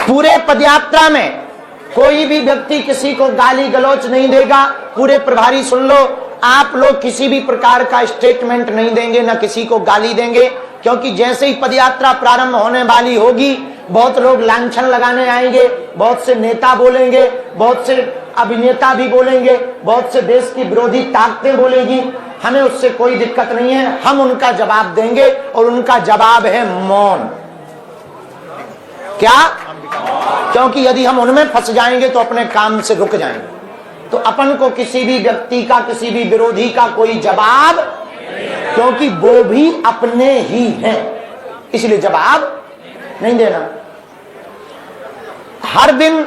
पूरे पदयात्रा में कोई भी व्यक्ति किसी को गाली गलौच नहीं देगा। पूरे प्रभारी सुन लो, आप लोग किसी भी प्रकार का स्टेटमेंट नहीं देंगे, ना किसी को गाली देंगे, क्योंकि जैसे ही पदयात्रा प्रारंभ होने वाली होगी बहुत लोग लांछन लगाने आएंगे, बहुत से नेता बोलेंगे, बहुत से अभिनेता भी बोलेंगे, बहुत से देश की विरोधी ताकतें बोलेगी। हमें उससे कोई दिक्कत नहीं है, हम उनका जवाब देंगे और उनका जवाब है मौन। क्या? क्योंकि यदि हम उनमें फंस जाएंगे तो अपने काम से रुक जाएंगे। तो अपन को किसी भी व्यक्ति का, किसी भी विरोधी का कोई जवाब, क्योंकि वो भी अपने ही हैं, इसलिए जवाब नहीं देना। हर दिन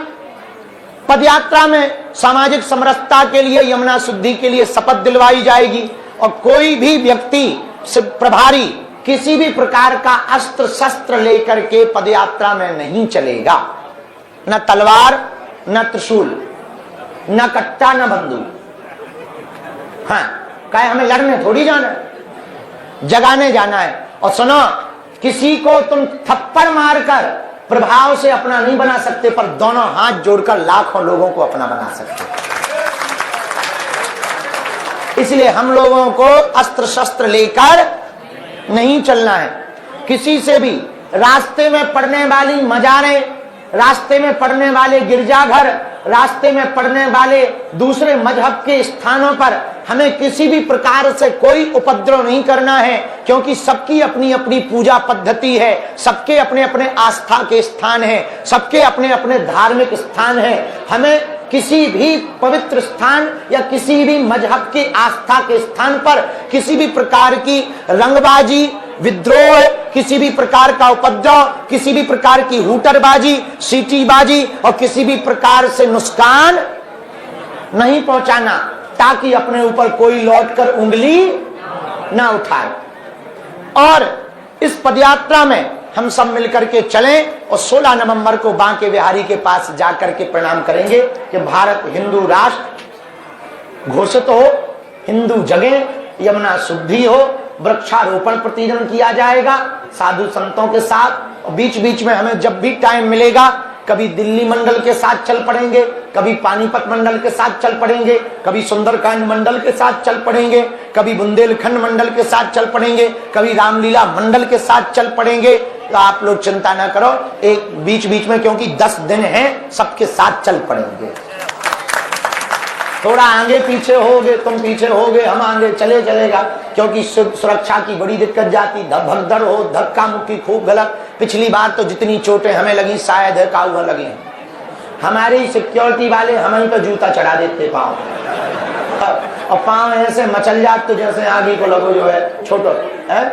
पदयात्रा में सामाजिक समरसता के लिए, यमुना शुद्धि के लिए शपथ दिलवाई जाएगी और कोई भी व्यक्ति प्रभारी किसी भी प्रकार का अस्त्र शस्त्र लेकर के पदयात्रा में नहीं चलेगा। न तलवार, न त्रिशूल, न कट्टा, न बंदूक। हाँ, कहे हमें लड़ने थोड़ी जाना है, जगाने जाना है। और सुनो, किसी को तुम थप्पड़ मारकर प्रभाव से अपना नहीं बना सकते, पर दोनों हाथ जोड़कर लाखों लोगों को अपना बना सकते। इसलिए हम लोगों को अस्त्र शस्त्र लेकर नहीं चलना है। किसी से भी रास्ते में पड़ने वाली मजारें, रास्ते में पड़ने वाले गिरजाघर, रास्ते में पड़ने वाले दूसरे मजहब के स्थानों पर हमें किसी भी प्रकार से कोई उपद्रव नहीं करना है, क्योंकि सबकी अपनी अपनी पूजा पद्धति है, सबके अपने अपने आस्था के स्थान हैं, सबके अपने अपने धार्मिक स्थान हैं। हमें किसी भी पवित्र स्थान या किसी भी मजहब के आस्था के स्थान पर किसी भी प्रकार की रंगबाजी, विद्रोह, किसी भी प्रकार का उपद्रव, किसी भी प्रकार की हुटरबाजी, सीटीबाजी और किसी भी प्रकार से नुकसान नहीं पहुंचाना, ताकि अपने ऊपर कोई लौटकर उंगली ना उठाए। और इस पदयात्रा में हम सब मिलकर के चलें और 16 नवंबर को बांके बिहारी के पास जाकर के प्रणाम करेंगे कि भारत हिंदू राष्ट्र घोषित हो, हिंदू जगह, यमुना शुद्धि हो, वृक्षारोपण प्रतिदिन किया जाएगा साधु संतों के साथ। और बीच बीच में हमें जब भी टाइम मिलेगा, कभी दिल्ली मंडल के साथ चल पड़ेंगे, कभी पानीपत मंडल के साथ चल पड़ेंगे, कभी सुंदरकांड मंडल के साथ चल पड़ेंगे, कभी बुंदेलखंड मंडल के साथ चल पड़ेंगे, कभी रामलीला मंडल के साथ चल पड़ेंगे। तो आप लोग चिंता ना करो, एक बीच बीच में, क्योंकि 10 दिन हैं, सबके साथ चल पड़ेंगे। थोड़ा आगे पीछे होगे, तुम पीछे होगे, हम आगे चले चलेगा, क्योंकि सुरक्षा की बड़ी दिक्कत जाती, भगदड़ हो, धक्का मुक्की खूब गलत। पिछली बार तो जितनी चोटें हमें लगी शायद है काउआ लगी। हमारी सिक्योरिटी वाले हमें तो जूता चढ़ा देते पाँव, और पाँव ऐसे मचल जाते तो जैसे आगे को लगो जो है छोटो है,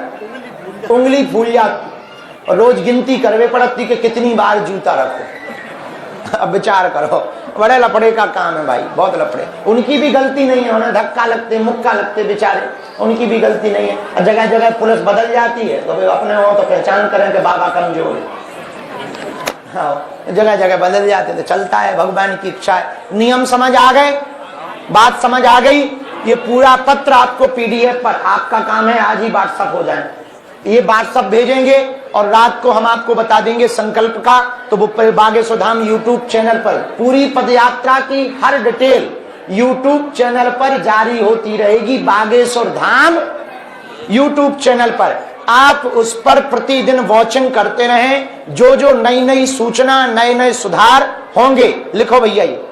उंगली फूल जाती। और रोज गिनती करवे पड़ती कि कितनी बार जूता रखो। अब विचार करो, बड़े लफड़े का काम है भाई, बहुत लफड़े। उनकी भी गलती नहीं है, उन्हें धक्का लगते, मुक्का लगते बेचारे, उनकी भी गलती नहीं है। और जगह जगह पुलिस बदल जाती है, तो अपने हो तो पहचान करें कि बाबा कमजोर है। हाँ, जगह जगह बदल जाते, तो चलता है, भगवान की इच्छा है। नियम समझ आ गए, बात समझ आ गई। ये पूरा पत्र आपको PDF पर, आपका काम है आज ही व्हाट्सएप हो जाए, ये व्हाट्सएप भेजेंगे और रात को हम आपको बता देंगे संकल्प का। तो वो बागेश्वर धाम यूट्यूब चैनल पर पूरी पदयात्रा की हर डिटेल यूट्यूब चैनल पर जारी होती रहेगी। बागेश्वर धाम यूट्यूब चैनल पर आप उस पर प्रतिदिन वॉचिंग करते रहें। जो जो नई नई सूचना, नए नए सुधार होंगे, लिखो भैया ये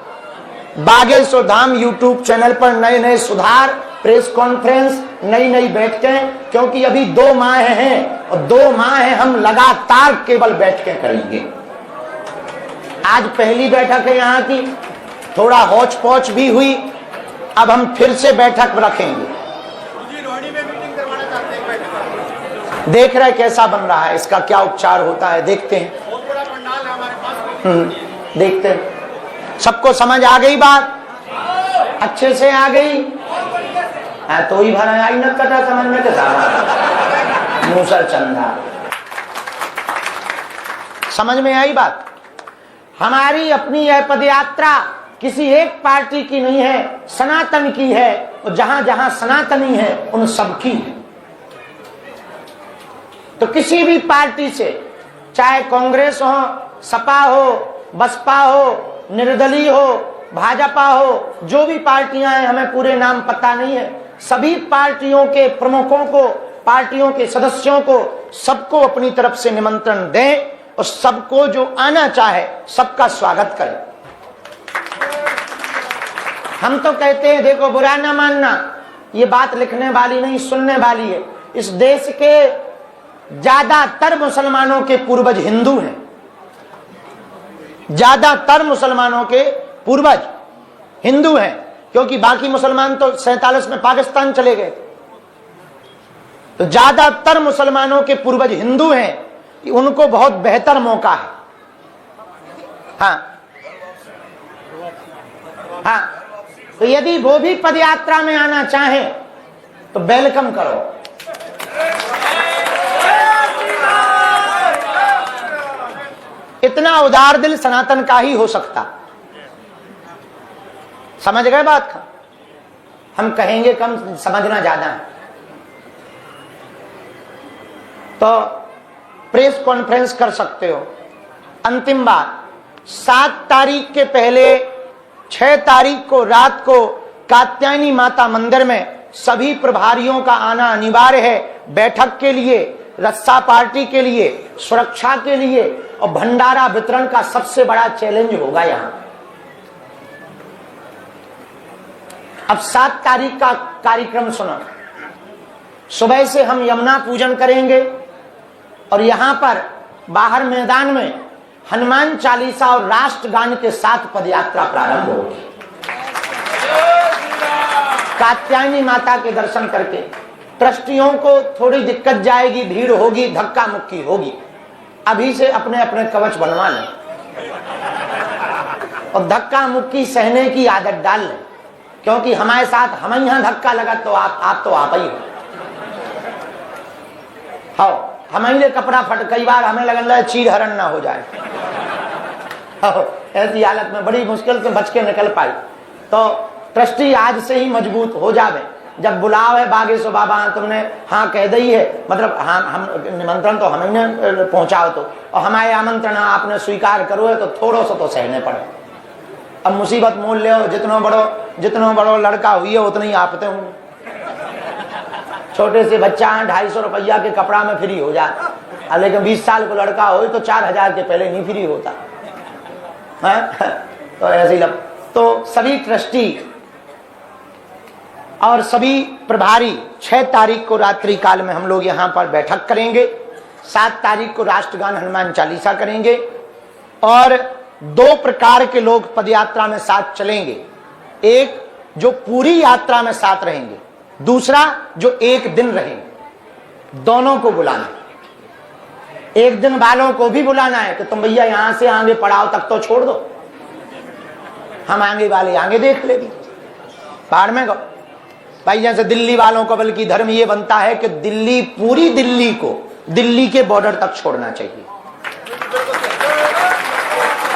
बागेश्वर धाम यूट्यूब चैनल पर नए नए सुधार, प्रेस कॉन्फ्रेंस, नई नई बैठकें, क्योंकि अभी 2 माह हैं और 2 माह हम लगातार केवल बैठकें करेंगे। आज पहली बैठक है यहाँ की, थोड़ा हौच पौच भी हुई, अब हम फिर से बैठक रखेंगे। देख रहे कैसा बन रहा है, इसका क्या उपचार होता है, देखते हैं। बहुत बड़ा पंडाल है हमारे पास, देखते हैं। सबको समझ आ गई बात, अच्छे से आ गई। तो ही भरा आई न कटा समझ में मूसर चंदा, समझ में आई बात। हमारी अपनी यह पदयात्रा किसी एक पार्टी की नहीं है, सनातन की है, और जहां जहां सनातनी है उन सबकी है। तो किसी भी पार्टी से, चाहे कांग्रेस हो, सपा हो, बसपा हो, निर्दलीय हो, भाजपा हो, जो भी पार्टियां हैं, हमें पूरे नाम पता नहीं है, सभी पार्टियों के प्रमुखों को, पार्टियों के सदस्यों को, सबको अपनी तरफ से निमंत्रण दें और सबको जो आना चाहे सबका स्वागत करें। हम तो कहते हैं, देखो बुरा ना मानना, ये बात लिखने वाली नहीं सुनने वाली है। इस देश के ज्यादातर मुसलमानों के पूर्वज हिंदू हैं, ज्यादातर मुसलमानों के पूर्वज हिंदू हैं, क्योंकि बाकी मुसलमान तो 47 में पाकिस्तान चले गए। तो ज्यादातर मुसलमानों के पूर्वज हिंदू हैं, उनको बहुत बेहतर मौका है। हाँ हाँ, तो यदि वो भी पदयात्रा में आना चाहें तो वेलकम करो। इतना उदार दिल सनातन का ही हो सकता। समझ गए बात का? हम कहेंगे कम, समझना ज्यादा है। तो प्रेस कॉन्फ्रेंस कर सकते हो। अंतिम बात, 7 तारीख के पहले 6 तारीख को रात को कात्यायनी माता मंदिर में सभी प्रभारियों का आना अनिवार्य है, बैठक के लिए, रस्सा पार्टी के लिए, सुरक्षा के लिए, और भंडारा वितरण का सबसे बड़ा चैलेंज होगा यहां। अब 7 तारीख का कार्यक्रम सुनो। सुबह से हम यमुना पूजन करेंगे और यहां पर बाहर मैदान में हनुमान चालीसा और राष्ट्रगान के साथ पदयात्रा प्रारंभ होगी। कात्यायनी माता के दर्शन करके ट्रस्टियों को थोड़ी दिक्कत जाएगी, भीड़ होगी, धक्का मुक्की होगी। अभी से अपने अपने कवच बनवा लें और धक्का मुक्की सहने की आदत डाल लें, क्योंकि हमारे साथ हम यहां धक्का लगा तो आप ही हो। हाँ, हमारे कपड़ा फट, कई बार हमें लगता है चीर हरण ना हो जाए। ऐसी हालत में बड़ी मुश्किल से बच के निकल पाई। तो ट्रस्टी आज से ही मजबूत हो जावे। जब बुलाव है बागेश्वर बाबा, तुमने हाँ कह दी है, मतलब हाँ, हम निमंत्रण तो हमें पहुंचाओ तो, और हमारे आमंत्रण आपने स्वीकार करो है तो थोड़ा सा तो सहने पड़े। अब मुसीबत मोल ले, जितनो बड़ो लड़का हुई है उतने ही आपते होंगे। छोटे से बच्चा 250 रुपया के कपड़ा में फ्री हो जाता, लेकिन 20 साल को लड़का हो तो 4000 के पहले नहीं फ्री होता है। तो ऐसे ही तो सभी ट्रस्टी और सभी प्रभारी 6 तारीख को रात्रि काल में हम लोग यहाँ पर बैठक करेंगे। 7 तारीख को राष्ट्रगान हनुमान चालीसा करेंगे और 2 प्रकार के लोग पदयात्रा में साथ चलेंगे। एक जो पूरी यात्रा में साथ रहेंगे, दूसरा जो 1 दिन रहेंगे। दोनों को बुलाना, 1 दिन वालों को भी बुलाना है कि तुम भैया यहां से आगे पड़ाव तक तो छोड़ दो, हम आगे वाले आगे देख लेंगे, बाहर में गो भाई। जैसे दिल्ली वालों को बल्कि धर्म ये बनता है कि दिल्ली, पूरी दिल्ली को दिल्ली के बॉर्डर तक छोड़ना चाहिए,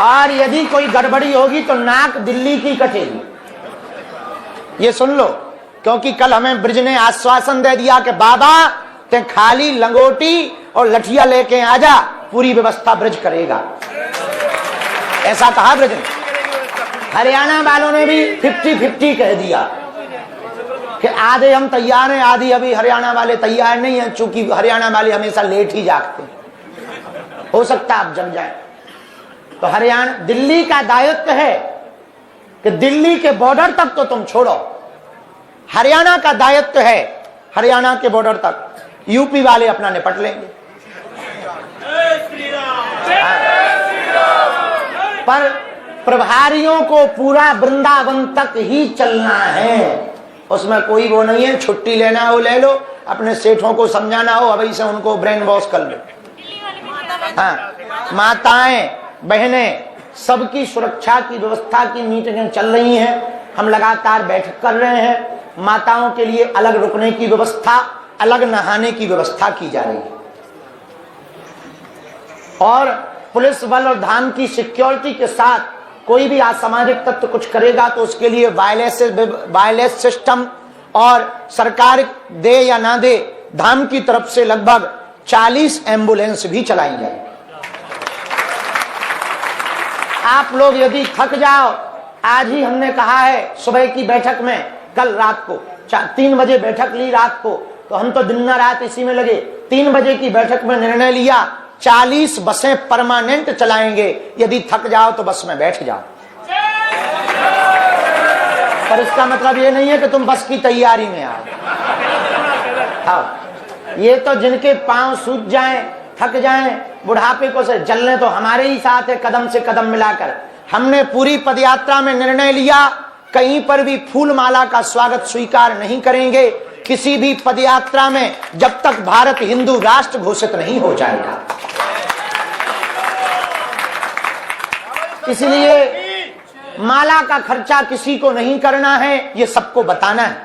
और यदि कोई गड़बड़ी होगी तो नाक दिल्ली की कटेगी। ये सुन लो, क्योंकि कल हमें ब्रिज ने आश्वासन दे दिया कि बाबा ते खाली लंगोटी और लठिया लेके आ जा, पूरी व्यवस्था ब्रिज करेगा, ऐसा कहा ब्रिज ने। हरियाणा वालों ने भी 50-50 कह दिया कि आधे हम तैयार हैं, आधी अभी हरियाणा वाले तैयार नहीं हैं, चूंकि हरियाणा वाले हमेशा लेट ही जागते हैं। हो सकता है आप जम जाए। तो हरियाणा, दिल्ली का दायित्व है कि दिल्ली के बॉर्डर तक तो तुम छोड़ो, हरियाणा का दायित्व है हरियाणा के बॉर्डर तक, यूपी वाले अपना निपट लेंगे। पर प्रभारियों को पूरा वृंदावन तक ही चलना है, उसमें कोई वो नहीं है छुट्टी लेना हो ले लो, अपने सेठों को समझाना हो अभी से उनको ब्रेन वॉश कर लो। हाँ, माताएं बहनें सबकी सुरक्षा की व्यवस्था की मीटिंगें चल रही हैं, हम लगातार बैठक कर रहे हैं। माताओं के लिए अलग रुकने की व्यवस्था, अलग नहाने की व्यवस्था की जा रही है, और पुलिस बल और धाम की सिक्योरिटी के साथ कोई भी असामाजिक तत्व कुछ करेगा तो उसके लिए वायरलेस सिस्टम, और सरकार दे या ना दे, धाम की तरफ से लगभग 40 एम्बुलेंस भी चलाई जाएगी। आप लोग यदि थक जाओ, आज ही हमने कहा है सुबह की बैठक में, कल रात को 3 बजे बैठक ली रात को, तो हम तो दिन रात इसी में लगे। 3 बजे की बैठक में निर्णय लिया 40 बसें परमानेंट चलाएंगे, यदि थक जाओ तो बस में बैठ जाओ। पर इसका मतलब ये नहीं है कि तुम बस की तैयारी में आओ। ये तो जिनके पांव सूज जाएं, थक जाएं, बुढ़ापे को से जलने, तो हमारे ही साथ है कदम से कदम मिलाकर। हमने पूरी पदयात्रा में निर्णय लिया कहीं पर भी फूल माला का स्वागत स्वीकार नहीं करेंगे, किसी भी पदयात्रा में, जब तक भारत हिंदू राष्ट्र घोषित नहीं हो जाएगा। इसलिए माला का खर्चा किसी को नहीं करना है, ये सबको बताना है।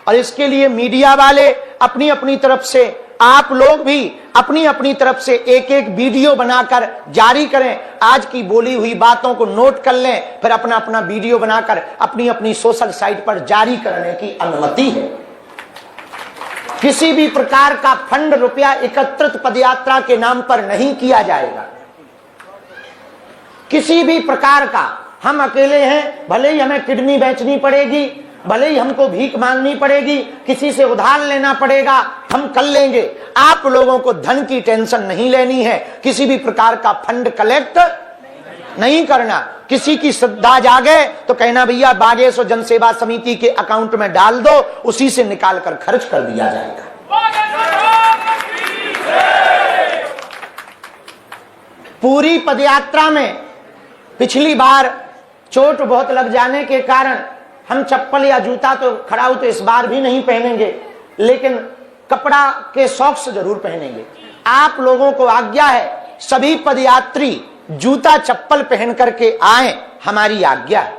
और इसके लिए मीडिया वाले अपनी अपनी तरफ से, आप लोग भी अपनी अपनी तरफ से एक एक वीडियो बनाकर जारी करें। आज की बोली हुई बातों को नोट कर लें, फिर अपना अपना वीडियो बनाकर अपनी अपनी सोशल साइट पर जारी करने की अनुमति है। किसी भी प्रकार का फंड, रुपया एकत्रित पदयात्रा के नाम पर नहीं किया जाएगा, किसी भी प्रकार का। हम अकेले हैं, भले ही हमें किडनी बेचनी पड़ेगी, भले ही हमको भीख मांगनी पड़ेगी, किसी से उधार लेना पड़ेगा, हम कर लेंगे। आप लोगों को धन की टेंशन नहीं लेनी है, किसी भी प्रकार का फंड कलेक्ट नहीं करना। किसी की श्रद्धा जागे तो कहना भैया बागेश्वर जनसेवा समिति के अकाउंट में डाल दो, उसी से निकाल कर खर्च कर दिया जाएगा। पूरी पदयात्रा में पिछली बार चोट बहुत लग जाने के कारण हम चप्पल या जूता तो खड़ाऊ तो इस बार भी नहीं पहनेंगे, लेकिन कपड़ा के सॉक्स जरूर पहनेंगे। आप लोगों को आज्ञा है, सभी पदयात्री जूता चप्पल पहन करके आए, हमारी आज्ञा है।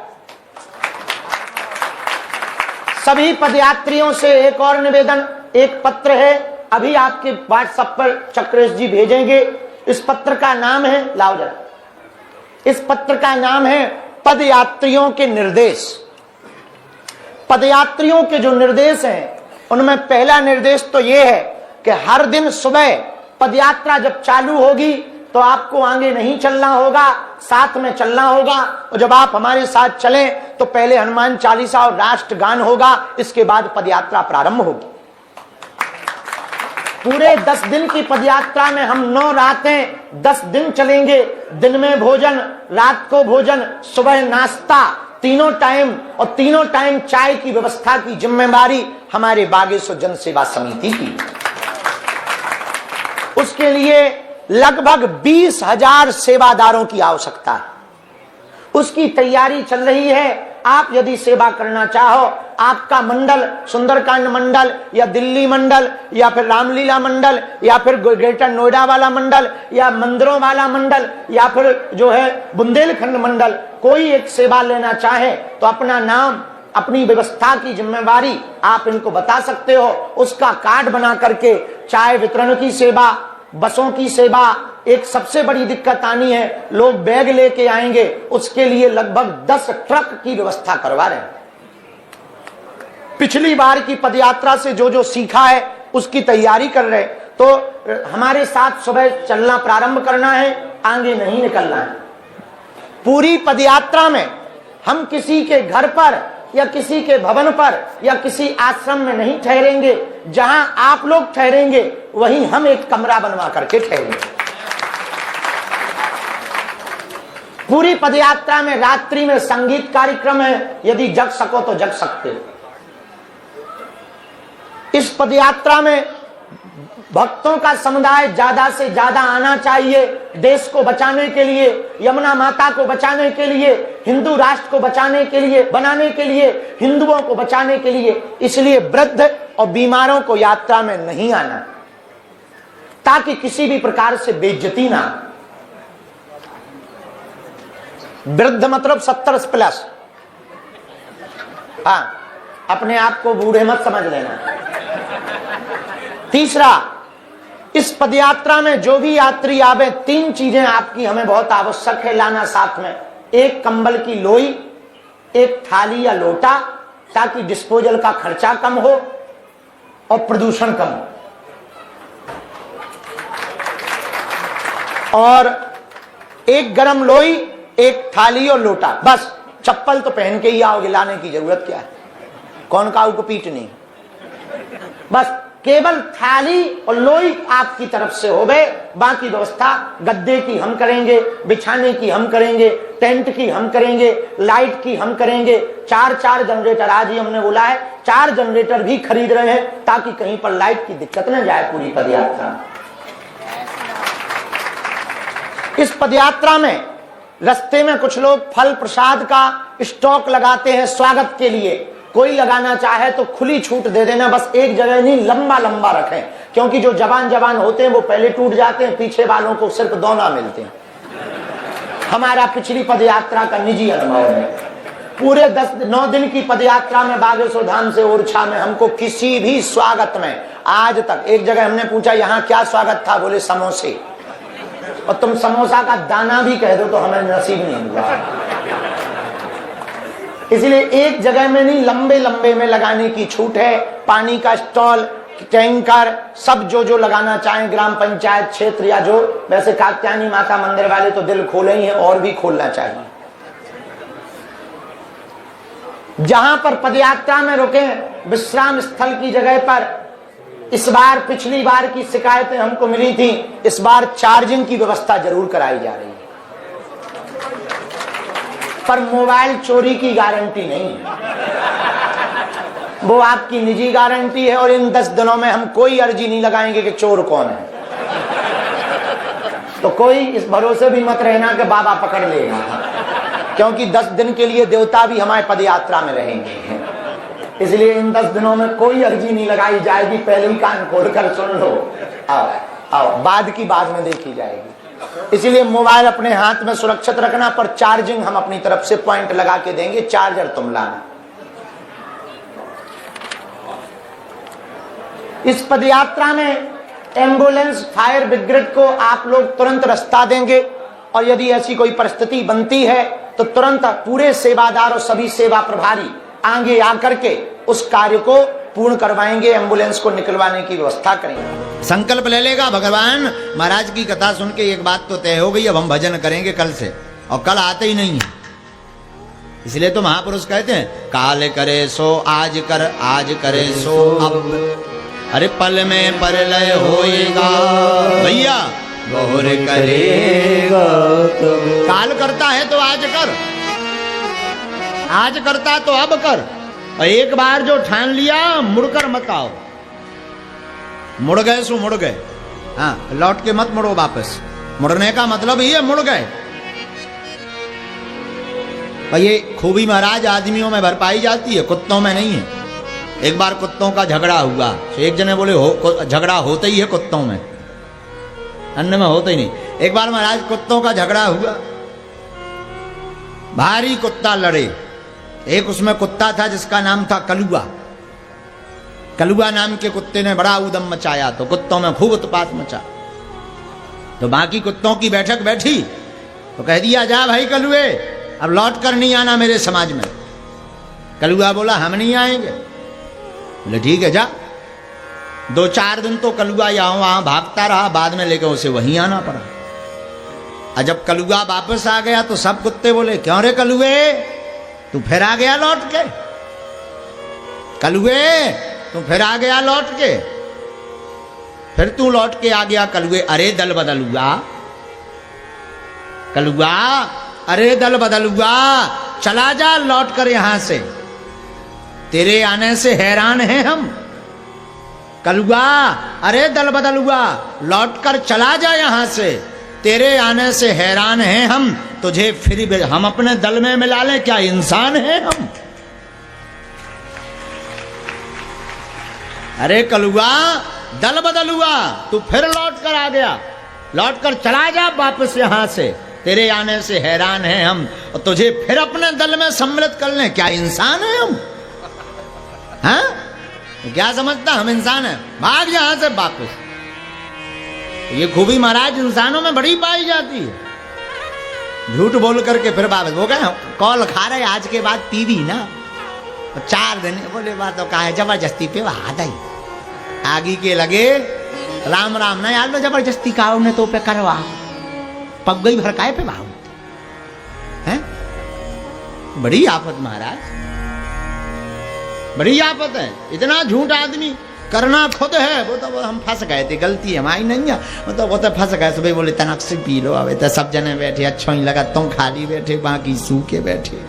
सभी पदयात्रियों से एक और निवेदन, एक पत्र है, अभी आपके व्हाट्सएप पर चक्रेश जी भेजेंगे। इस पत्र का नाम है, लाओ जरा, इस पत्र का नाम है पदयात्रियों के निर्देश। पदयात्रियों के जो निर्देश हैं, उनमें पहला निर्देश तो यह है कि हर दिन सुबह पदयात्रा जब चालू होगी तो आपको आगे नहीं चलना होगा, साथ में चलना होगा। और जब आप हमारे साथ चलें तो पहले हनुमान चालीसा और राष्ट्रगान होगा, इसके बाद पदयात्रा प्रारंभ होगी। पूरे 10 दिन की पदयात्रा में हम 9 रातें 10 दिन चलेंगे। दिन में भोजन, रात को भोजन, सुबह नाश्ता, तीनों टाइम, और तीनों टाइम चाय की व्यवस्था की जिम्मेदारी हमारे बागेश्वर जनसेवा समिति की। उसके लिए लगभग 20,000 सेवादारों की आवश्यकता है, उसकी तैयारी चल रही है। आप यदि सेवा करना चाहो, आपका मंडल, सुंदरकांड मंडल या दिल्ली मंडल या फिर रामलीला मंडल या फिर ग्रेटर नोएडा वाला मंडल या मंदिरों वाला मंडल या फिर जो है बुंदेलखंड मंडल, कोई एक सेवा लेना चाहे तो अपना नाम, अपनी व्यवस्था की जिम्मेवारी आप इनको बता सकते हो। उसका कार्ड बना करके चाय वितरण की सेवा, बसों की सेवा, एक सबसे बड़ी दिक्कत आनी है, लोग बैग लेके आएंगे, उसके लिए लगभग 10 ट्रक की व्यवस्था करवा रहे हैं। पिछली बार की पदयात्रा से जो जो सीखा है उसकी तैयारी कर रहे, तो हमारे साथ सुबह चलना प्रारंभ करना है, आगे नहीं निकलना है। पूरी पदयात्रा में हम किसी के घर पर या किसी के भवन पर या किसी आश्रम में नहीं ठहरेंगे। जहां आप लोग ठहरेंगे वहीं हम एक कमरा बनवा करके ठहरेंगे। पूरी पदयात्रा में रात्रि में संगीत कार्यक्रम है, यदि जग सको तो जग सकते हो। इस पदयात्रा में भक्तों का समुदाय ज्यादा से ज्यादा आना चाहिए, देश को बचाने के लिए, यमुना माता को बचाने के लिए, हिंदू राष्ट्र को बचाने के लिए, बनाने के लिए, हिंदुओं को बचाने के लिए। इसलिए वृद्ध और बीमारों को यात्रा में नहीं आना, ताकि किसी भी प्रकार से बेइज्जती ना। वृद्ध मतलब 70+। हाँ, अपने आप को बूढ़े मत समझ लेना। तीसरा, इस पदयात्रा में जो भी यात्री आवे, 3 चीजें आपकी हमें बहुत आवश्यक है लाना साथ में। एक कंबल की लोई, एक थाली या लोटा, ताकि डिस्पोजल का खर्चा कम हो और प्रदूषण कम हो, और एक गरम लोई एक थाली और लोटा, बस। चप्पल तो पहन के ही आओगे, लाने की जरूरत क्या है? कौन काऊ को पीटनी, बस केवल थाली और लोई आपकी तरफ से हो गए। बाकी व्यवस्था गद्दे की हम करेंगे, बिछाने की हम करेंगे, टेंट की हम करेंगे, लाइट की हम करेंगे। 4 जनरेटर आज ही हमने बोला है, 4 जनरेटर भी खरीद रहे हैं ताकि कहीं पर लाइट की दिक्कत न जाए पूरी पदयात्रा में। इस पदयात्रा में रास्ते में कुछ लोग फल प्रसाद का स्टॉक लगाते हैं स्वागत के लिए। कोई लगाना चाहे तो खुली छूट दे देना, बस एक जगह नहीं, लंबा लंबा रखें, क्योंकि जो जवान होते हैं वो पहले टूट जाते हैं, पीछे वालों को सिर्फ दोना मिलते हैं। हमारा पिछली पदयात्रा का निजी अनुभव है। पूरे 9 दिन की पदयात्रा में बागेश्वर धाम से ओरछा में हमको किसी भी स्वागत में आज तक, एक जगह हमने पूछा यहाँ क्या स्वागत था, बोले समोसे, और तुम समोसा का दाना भी कह दो तो हमें नसीब नहीं हुआ। इसलिए एक जगह में नहीं, लंबे लंबे में लगाने की छूट है। पानी का स्टॉल, टैंकर, सब जो लगाना चाहें, ग्राम पंचायत क्षेत्र या जो, वैसे कात्यायनी माता मंदिर वाले तो दिल खोले ही है और भी खोलना चाहिए। जहां पर पदयात्रा में रुके विश्राम स्थल की जगह पर, इस बार पिछली बार की शिकायतें हमको मिली थी, इस बार चार्जिंग की व्यवस्था जरूर कराई जा रही है, पर मोबाइल चोरी की गारंटी नहीं, वो आपकी निजी गारंटी है। और इन 10 दिनों में हम कोई अर्जी नहीं लगाएंगे कि चोर कौन है, तो कोई इस भरोसे भी मत रहना कि बाबा पकड़ लेगा, क्योंकि 10 दिन के लिए देवता भी हमारे पदयात्रा में रहेंगे। इसलिए इन 10 दिनों में कोई अर्जी नहीं लगाई जाएगी, पहले ही कान खोलकर सुन लो। आओ बाद की बाद में देखी जाएगी। इसलिए मोबाइल अपने हाथ में सुरक्षित रखना, पर चार्जिंग हम अपनी तरफ से पॉइंट लगा के देंगे, चार्जर तुम लाना। इस पदयात्रा में एम्बुलेंस, फायर ब्रिगेड को आप लोग तुरंत रास्ता देंगे, और यदि ऐसी कोई परिस्थिति बनती है तो तुरंत पूरे सेवादार और सभी सेवा प्रभारी आगे आकर के उस कार्य को पूर्ण करवाएंगे, एम्बुलेंस को निकलवाने की व्यवस्था करेंगे। संकल्प ले लेगा भगवान। महाराज की कथा सुन के एक बात तो तय हो गई, अब हम भजन करेंगे कल से, और कल आते ही नहीं है। इसलिए तो महापुरुष कहते हैं, काल करे सो आज कर, आज करे सो अब, अरे पल में परलय होएगा भैया, गौर करेगा तो। काल करता है तो आज कर, आज करता तो अब कर, और एक बार जो ठान लिया मुड़कर मत आओ। मुड़ गए सो मुड़ गए, हाँ, लौट के मत मुड़ो वापस। मुड़ने का मतलब ही है मुड़ गए। और ये खूबी महाराज आदमियों में भर पाई जाती है, कुत्तों में नहीं है। एक बार कुत्तों का झगड़ा हुआ, तो एक जने बोले झगड़ा होता ही है कुत्तों में, अन्य में होता ही नहीं। एक बार महाराज कुत्तों का झगड़ा हुआ, भारी कुत्ता लड़े। एक उसमें कुत्ता था जिसका नाम था कलुआ। कलुआ नाम के कुत्ते ने बड़ा उदम मचाया, तो कुत्तों में खूब उत्पात मचा। तो बाकी कुत्तों की बैठक बैठी, तो कह दिया, जा भाई कलुए, अब लौट कर नहीं आना मेरे समाज में। कलुआ बोला, हम नहीं आएंगे। बोले ठीक है जा। 2-4 दिन तो कलुआ यहाँ वहां भागता रहा, बाद में लेकर उसे वहीं आना पड़ा। और जब कलुआ वापस आ गया तो सब कुत्ते बोले, क्यों रे कलुए, तू फिर आ गया लौट के? कलुए तू फिर आ गया लौट के? फिर तू लौट के आ गया कलुए? अरे दल बदल हुआ कलुआ, अरे दल बदल हुआ, चला जा लौट कर यहां से, तेरे आने से हैरान हैं हम। कलुआ, अरे दल बदल हुआ, लौट कर चला जा यहां से, तेरे आने से हैरान हैं हम, तुझे फिर हम अपने दल में मिला लें, क्या इंसान हैं हम? अरे कलुआ, दल बदल हुआ, तू फिर लौट कर आ गया, लौट कर चला जा वापस यहां से, तेरे आने से हैरान हैं हम, और तुझे फिर अपने दल में सम्मिलित कर लें, क्या इंसान हैं हम? हाँ, क्या समझता हम इंसान हैं? भाग यहां से वापस। ये खूबी महाराज इंसानों में बड़ी पाई जाती है। झूठ बोल करके फिर वापस वो कहे कॉल खा रहे आज के बाद पीवी ना, 4 दिन बोले बात तो कहा है जबरदस्ती पे वहां दई आगे के लगे, राम राम ना यार लो जबरदस्ती का ने तो पे करवा पग गई भड़काए पे भाव। बड़ी आफत महाराज, बड़ी आफत है। इतना झूठ आदमी करना खुद है। वो तो हम फंस गए थे, गलती हमारी नहीं है। वो तो फंस गए। सुबह बोले तनक से पी लो, अबे तो सब जने बैठे, अच्छा ही लगा, तुम खाली बैठे, बाकी सूखे बैठे।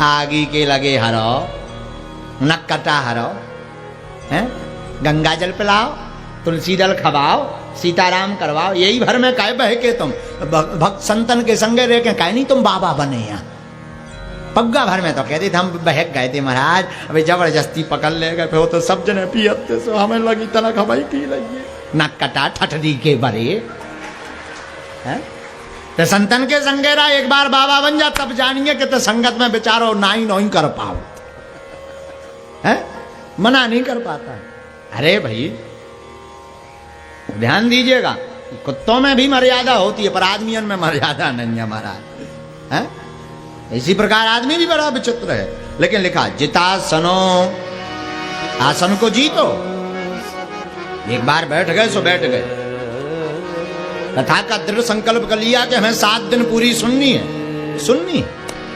आगे के लगे हरो, नक कटा हरो, हैं गंगा जल पिलाओ, तुलसी दल खवाओ, सीताराम करवाओ, यही भर में काय बह के तुम भक्त संतन के संगे रह के काय नहीं तुम बाबा बने यहाँ। पग्गा भर में तो कहते थे हम बहक गए थे महाराज, अभी जबरदस्ती पकड़ ले गए, फिर वो तो सब जने पियते सो हमें लगी तनक हवाई पी लगी, नक कटा ठठरी के बरे हैं। तो संतन के संगे रहा, एक बार बाबा बन जा तब जानिए कि तो संगत में बेचारो नाई नहीं कर पाओ, है मना नहीं कर पाता। अरे भाई ध्यान दीजिएगा, कुत्तों में भी मर्यादा होती है पर आदमियों में मर्यादा नहीं है महाराज, है। इसी प्रकार आदमी भी बड़ा विचित्र है। लेकिन लिखा जितासनो, आसन को जीतो। एक बार बैठ गए सो बैठ गए। कथा का दृढ़ संकल्प कर लिया कि हमें 7 दिन पूरी सुननी है, सुननी है।